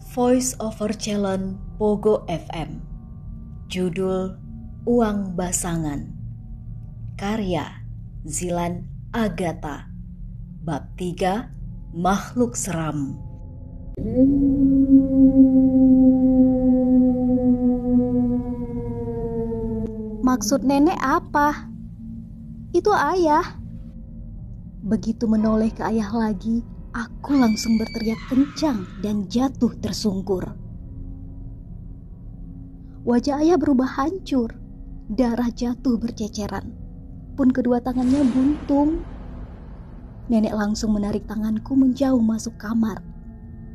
Voice over Challenge Pogo FM. Judul Uang Basangan. Karya Zilan Agatha. Bab 3 Makhluk Seram. Maksud nenek apa? Itu ayah. Begitu menoleh ke ayah lagi, aku langsung berteriak kencang dan jatuh tersungkur. Wajah ayah berubah hancur, darah jatuh berceceran, pun kedua tangannya buntung. Nenek langsung menarik tanganku menjauh masuk kamar.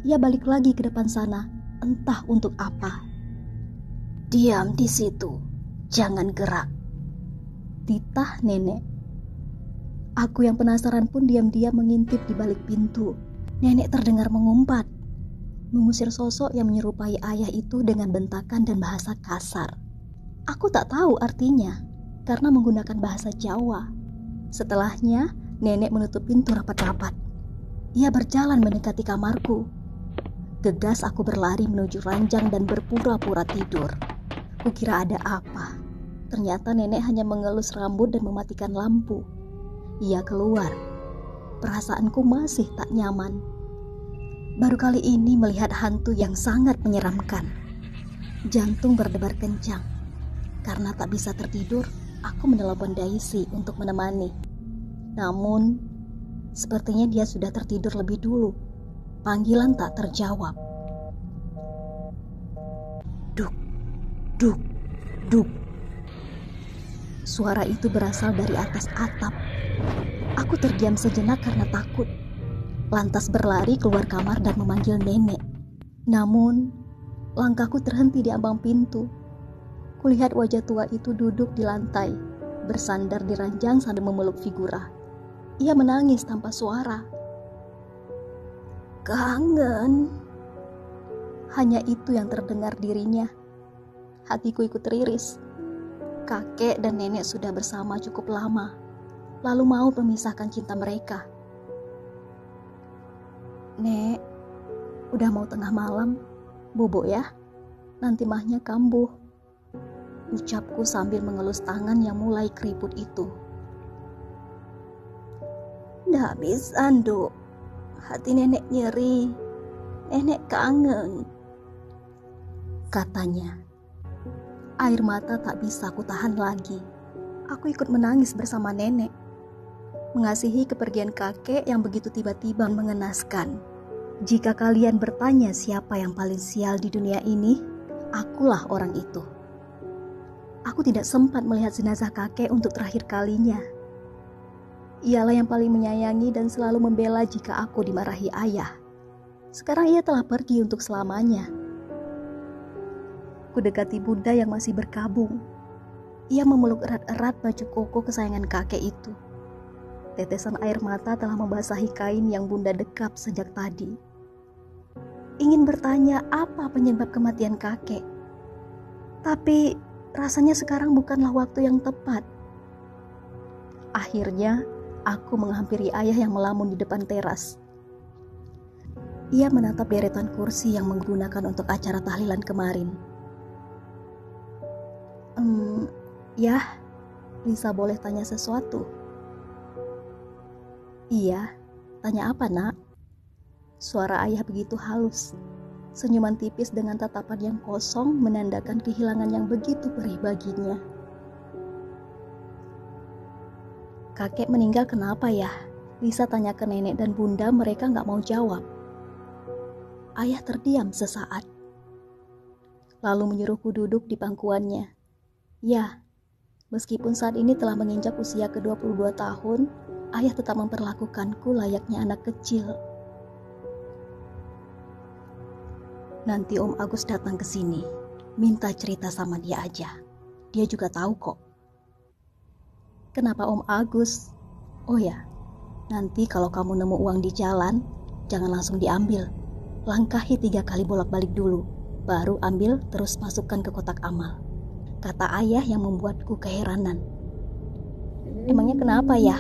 Ia balik lagi ke depan sana, entah untuk apa. "Diam di situ, jangan gerak," titah nenek. Aku yang penasaran pun diam-diam mengintip di balik pintu. Nenek terdengar mengumpat, mengusir sosok yang menyerupai ayah itu dengan bentakan dan bahasa kasar. Aku tak tahu artinya, karena menggunakan bahasa Jawa. Setelahnya, nenek menutup pintu rapat-rapat. Ia berjalan mendekati kamarku. Gegas aku berlari menuju ranjang dan berpura-pura tidur. Kukira ada apa. Ternyata nenek hanya mengelus rambut dan mematikan lampu. Ia keluar. Perasaanku masih tak nyaman. Baru kali ini melihat hantu yang sangat menyeramkan. Jantung berdebar kencang. Karena tak bisa tertidur, aku menelepon Daisy untuk menemani. Namun, sepertinya dia sudah tertidur lebih dulu. Panggilan tak terjawab. Duk, duk, duk. Suara itu berasal dari atas atap. Aku terdiam sejenak karena takut. Lantas berlari keluar kamar dan memanggil nenek. Namun, langkahku terhenti di ambang pintu. Kulihat wajah tua itu duduk di lantai, bersandar di ranjang sambil memeluk figura. Ia menangis tanpa suara. "Kangen." Hanya itu yang terdengar dirinya. Hatiku ikut teriris. Kakek dan nenek sudah bersama cukup lama, lalu mau memisahkan cinta mereka. "Nek, udah mau tengah malam, bobo ya, nanti mahnya kambuh," ucapku sambil mengelus tangan yang mulai keriput itu. "Nggak bisa, Nduk. Hati nenek nyeri. Nenek kangen," katanya. Air mata tak bisa kutahan lagi. Aku ikut menangis bersama nenek. Mengasihi kepergian kakek yang begitu tiba-tiba mengenaskan. Jika kalian bertanya siapa yang paling sial di dunia ini, akulah orang itu. Aku tidak sempat melihat jenazah kakek untuk terakhir kalinya. Ialah yang paling menyayangi dan selalu membela jika aku dimarahi ayah. Sekarang ia telah pergi untuk selamanya. Kudekati Bunda yang masih berkabung. Ia memeluk erat-erat baju koko kesayangan kakek itu. Tetesan air mata telah membasahi kain yang Bunda dekap sejak tadi. Ingin bertanya apa penyebab kematian kakek. Tapi rasanya sekarang bukanlah waktu yang tepat. Akhirnya, aku menghampiri ayah yang melamun di depan teras. Ia menatap deretan kursi yang menggunakan untuk acara tahlilan kemarin. "Ya, Lisa boleh tanya sesuatu?" "Iya, tanya apa, Nak?" Suara ayah begitu halus. Senyuman tipis dengan tatapan yang kosong menandakan kehilangan yang begitu perih baginya. "Kakek meninggal kenapa ya?" Lisa tanya ke nenek dan Bunda, mereka gak mau jawab. Ayah terdiam sesaat. Lalu menyuruhku duduk di pangkuannya. Ya, meskipun saat ini telah menginjak usia ke-22 tahun, ayah tetap memperlakukanku layaknya anak kecil. "Nanti Om Agus datang ke sini, minta cerita sama dia aja. Dia juga tahu kok." "Kenapa Om Agus?" "Oh ya, nanti kalau kamu nemu uang di jalan, jangan langsung diambil. Langkahi 3 kali bolak-balik dulu, baru ambil terus masukkan ke kotak amal," kata ayah yang membuatku keheranan. "Emangnya kenapa ya?"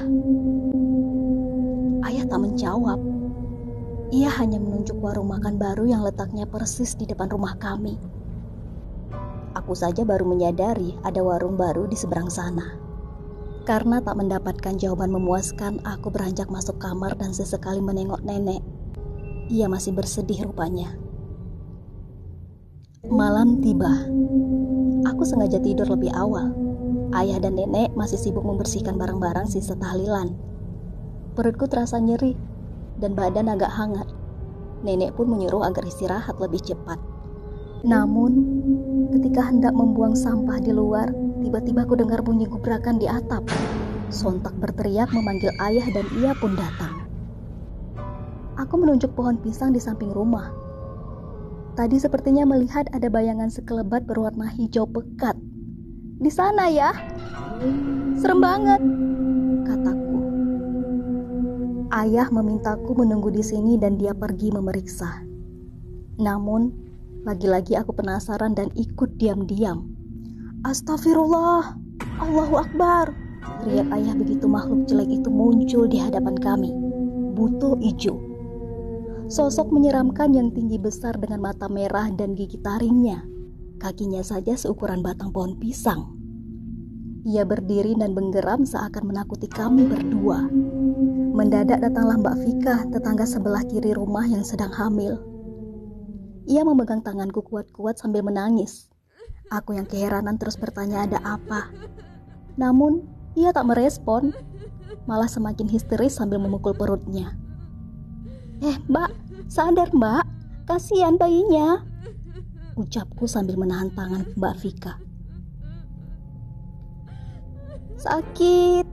Ayah tak menjawab. Ia hanya menunjuk warung makan baru yang letaknya persis di depan rumah kami. Aku saja baru menyadari ada warung baru di seberang sana. Karena tak mendapatkan jawaban memuaskan, aku beranjak masuk kamar dan sesekali menengok nenek. Ia masih bersedih rupanya. Malam tiba. Aku sengaja tidur lebih awal. Ayah dan nenek masih sibuk membersihkan barang-barang sisa tahlilan. Perutku terasa nyeri dan badan agak hangat. Nenek pun menyuruh agar istirahat lebih cepat. Namun, ketika hendak membuang sampah di luar, tiba-tiba aku dengar bunyi gubrakan di atap. Sontak berteriak memanggil ayah dan ia pun datang. Aku menunjuk pohon pisang di samping rumah. Tadi sepertinya melihat ada bayangan sekelebat berwarna hijau pekat. Di sana ya? Serem banget, kataku. Ayah memintaku menunggu di sini dan dia pergi memeriksa. Namun, lagi-lagi aku penasaran dan ikut diam-diam. Astagfirullah, Allahu Akbar, teriak ayah begitu makhluk jelek itu muncul di hadapan kami. Buto ijo. Sosok menyeramkan yang tinggi besar dengan mata merah dan gigi taringnya. Kakinya saja seukuran batang pohon pisang. Ia berdiri dan menggeram seakan menakuti kami berdua. Mendadak datanglah Mbak Vika, tetangga sebelah kiri rumah yang sedang hamil. Ia memegang tanganku kuat-kuat sambil menangis. Aku yang keheranan terus bertanya ada apa. Namun, ia tak merespon, malah semakin histeris sambil memukul perutnya. Mbak, sadar Mbak, kasihan bayinya, ucapku sambil menahan tangan Mbak Vika. Sakit,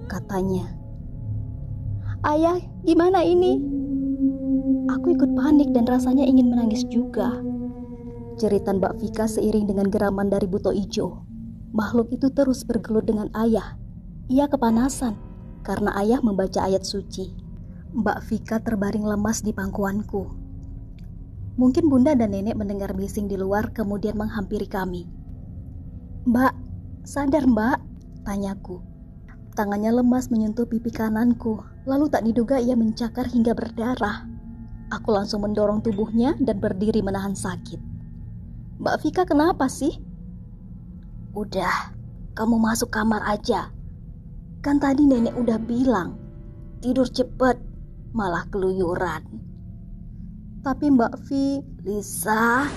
katanya. Ayah, gimana ini? Aku ikut panik dan rasanya ingin menangis juga. Jeritan Mbak Vika seiring dengan geraman dari Buto Ijo. Makhluk itu terus bergelut dengan ayah. Ia kepanasan karena ayah membaca ayat suci. Mbak Vika terbaring lemas di pangkuanku. Mungkin bunda dan nenek mendengar bising di luar kemudian menghampiri kami. Mbak, sadar Mbak? Tanyaku. Tangannya lemas menyentuh pipi kananku. Lalu tak diduga ia mencakar hingga berdarah. Aku langsung mendorong tubuhnya dan berdiri menahan sakit. Mbak Vika kenapa sih? Udah, kamu masuk kamar aja. Kan tadi nenek udah bilang, tidur cepet, malah keluyuran. Tapi Mbak Vi, Lisa.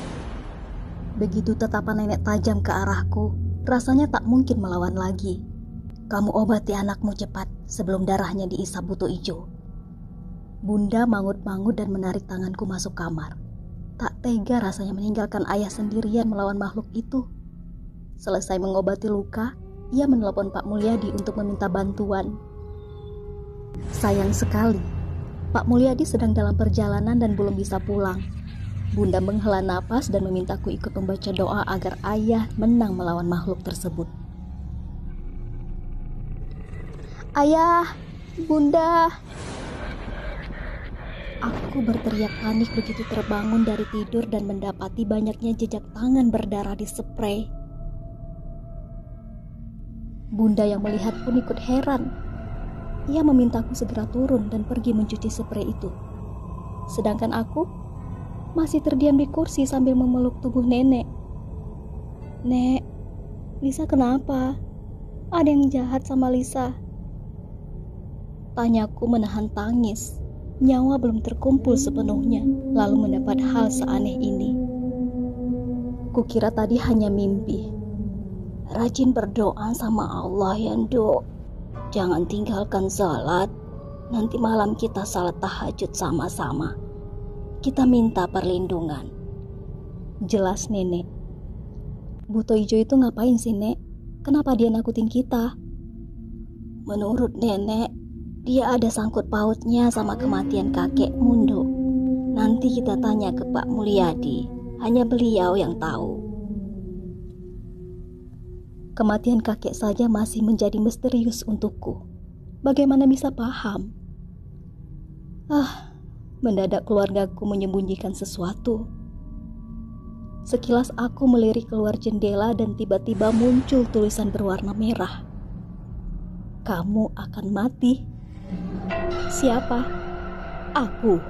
Begitu tatapan nenek tajam ke arahku, rasanya tak mungkin melawan lagi. Kamu obati anakmu cepat sebelum darahnya diisap Buto Ijo. Bunda mangut-mangut dan menarik tanganku masuk kamar. Tak tega rasanya meninggalkan ayah sendirian melawan makhluk itu. Selesai mengobati luka, ia menelepon Pak Mulyadi untuk meminta bantuan. Sayang sekali, Pak Mulyadi sedang dalam perjalanan dan belum bisa pulang. Bunda menghela napas dan memintaku ikut membaca doa agar ayah menang melawan makhluk tersebut. Ayah, Bunda. Aku berteriak panik begitu terbangun dari tidur dan mendapati banyaknya jejak tangan berdarah di spray. Bunda yang melihat pun ikut heran. Ia memintaku segera turun dan pergi mencuci spray itu. Sedangkan aku masih terdiam di kursi sambil memeluk tubuh nenek. Nek, Lisa kenapa? Ada yang jahat sama Lisa? Tanyaku menahan tangis. Nyawa belum terkumpul sepenuhnya, lalu mendapat hal seaneh ini. Kukira tadi hanya mimpi. Rajin berdoa sama Allah ya Nduk. Jangan tinggalkan salat. Nanti malam kita salat tahajud sama-sama. Kita minta perlindungan. Jelas nenek. Buto Ijo itu ngapain sih nek? Kenapa dia nakutin kita? Menurut nenek, dia ada sangkut pautnya sama kematian kakekmu, Nduk. Nanti kita tanya ke Pak Mulyadi. Hanya beliau yang tahu. Kematian kakek saja masih menjadi misterius untukku. Bagaimana bisa paham? Mendadak keluargaku menyembunyikan sesuatu. Sekilas aku melirik keluar jendela dan tiba-tiba muncul tulisan berwarna merah. Kamu akan mati. Siapa? Aku